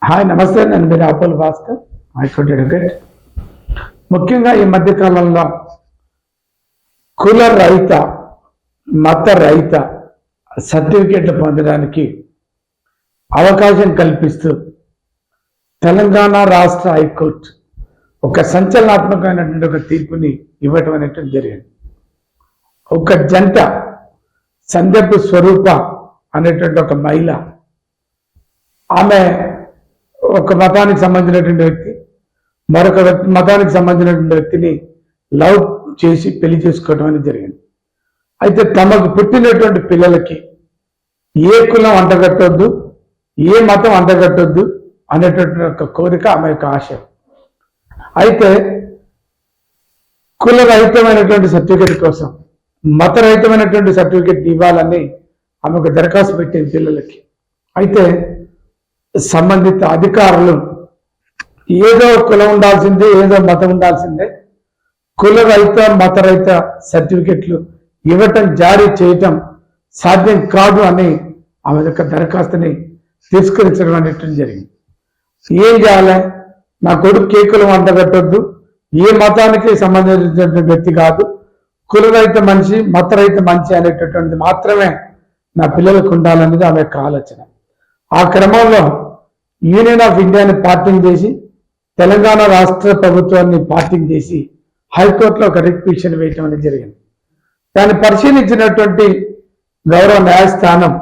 Hi నమస్తే, నేను మీరు అపోల్ భాస్కర్, హైకోర్టు అడ్వకేట్. ముఖ్యంగా ఈ మధ్య కాలంలో కుల రహిత మత రహిత సర్టిఫికేట్లు పొందడానికి అవకాశం కల్పిస్తూ తెలంగాణ రాష్ట్ర హైకోర్టు ఒక సంచలనాత్మకమైనటువంటి ఒక తీర్పుని ఇవ్వటం అనేటువంటి జరిగింది. ఒక జంట సందర్భ స్వరూప అనేటువంటి ఒక మహిళ, ఆమె ఒక మతానికి సంబంధించినటువంటి వ్యక్తి మరొక మతానికి సంబంధించినటువంటి వ్యక్తిని లవ్ చేసి పెళ్లి చేసుకోవడం అనేది జరిగింది. అయితే తమకు పుట్టినటువంటి పిల్లలకి ఏ కులం అంటగట్టొద్దు, ఏ మతం అంటగట్టొద్దు అనేటువంటి ఒక కోరిక ఆమె యొక్క ఆశ. అయితే కులరహితమైనటువంటి సర్టిఫికేట్ కోసం మతరహితమైనటువంటి సర్టిఫికేట్ ఇవ్వాలని ఆమె ఒక దరఖాస్తు పెట్టింది పిల్లలకి. అయితే సంబంధిత అధికారులు ఏదో కులం ఉండాల్సిందే, ఏదో మతం ఉండాల్సిందే, కులరహిత మతరహిత సర్టిఫికెట్లు ఇవ్వటం జారీ చేయటం సాధ్యం కాదు అని ఆమె యొక్క దరఖాస్తుని తిరస్కరించడం అనేటువంటి జరిగింది. ఏం చేయాలి? నా కొడుకు ఏ కులం అంటగట్టొద్దు, ఏ మతానికి సంబంధించినటువంటి వ్యక్తి కాదు, కులరహిత మనిషి మతరహిత మనిషి అనేటటువంటిది మాత్రమే నా పిల్లలకు ఉండాలనేది ఆమె యొక్క ఆలోచన. ఆ క్రమంలో యూనియన్ ఆఫ్ ఇండియాని పార్టింగ్ చేసి తెలంగాణ రాష్ట్ర ప్రభుత్వాన్ని పార్టింగ్ చేసి హైకోర్టులో ఒక రిట్ పిటిషన్ వేయటం అనేది జరిగింది. దాన్ని పరిశీలించినటువంటి గౌరవ న్యాయస్థానం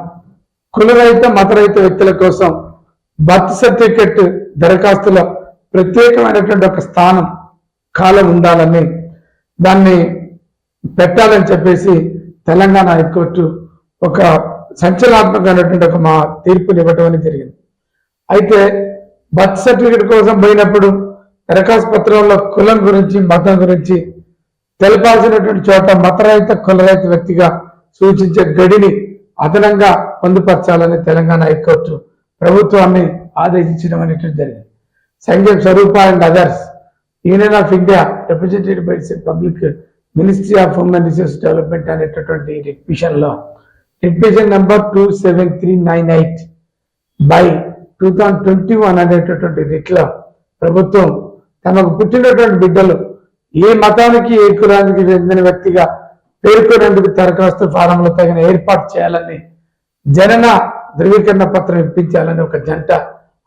కులరహిత మతరహిత వ్యక్తుల కోసం బర్త్ సర్టిఫికెట్ దరఖాస్తులో ప్రత్యేకమైనటువంటి ఒక స్థానం కాలం ఉండాలని దాన్ని పెట్టాలని చెప్పేసి తెలంగాణ హైకోర్టు ఒక సంచలనాత్మకమైనటువంటి ఒక మా తీర్పుని ఇవ్వటం అనేది జరిగింది. అయితే బర్త్ సర్టిఫికేట్ కోసం పోయినప్పుడు దరఖాస్తు పత్రంలో కులం గురించి మతం గురించి తెలపాల్సినటువంటి చోట మతరహిత కులరహిత వ్యక్తిగా సూచించే గడిని అదనంగా పొందుపరచాలని తెలంగాణ హైకోర్టు ప్రభుత్వాన్ని ఆదేశించడం అనేటువంటి జరిగింది. Sanjay Swaroopa and others Union of India representative by public Ministry of Human Resource Development అనేటటువంటి రిట్ పిటిషన్లో రిట్ పిటిషన్ నెంబర్ 27398 బై 2021 అనేటటువంటి రిట్లో ప్రభుత్వం తమకు పుట్టినటువంటి బిడ్డలు ఏ మతానికి ఏ కులానికి చెందిన వ్యక్తిగా పేర్కొనేందుకు దరఖాస్తు ఫారంలో తగిన ఏర్పాటు చేయాలని జనన ధృవీకరణ పత్రం ఇప్పించాలని ఒక జంట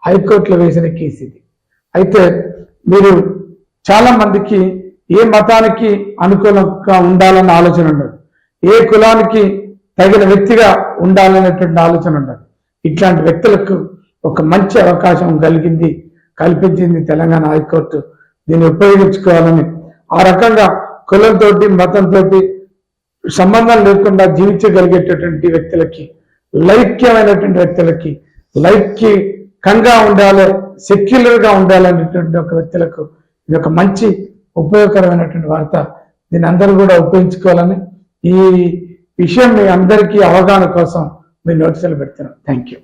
హైకోర్టులో వేసిన కేసు ఇది. అయితే మీరు చాలా మందికి ఏ మతానికి అనుకూలంగా ఉండాలన్న ఆలోచన ఉండదు, ఏ కులానికి తగిన వ్యక్తిగా ఉండాలనేటువంటి ఆలోచన ఉండదు. ఇట్లాంటి వ్యక్తులకు ఒక మంచి అవకాశం కల్పించింది తెలంగాణ హైకోర్టు. దీన్ని ఉపయోగించుకోవాలని, ఆ రకంగా కులంతో మతంతో సంబంధం లేకుండా జీవించగలిగేటటువంటి వ్యక్తులకి, లైక్యమైనటువంటి వ్యక్తులకి, లైక్యంగా ఉండాలి, సెక్యులర్గా ఉండాలనేటువంటి ఒక వ్యక్తులకు ఇది ఒక మంచి ఉపయోగకరమైనటువంటి వార్త. దీన్ని అందరూ కూడా ఉపయోగించుకోవాలని ఈ విషయం మీ అందరికీ అవగాహన కోసం మీ నోటీసులు పెడుతున్నాం. Thank you.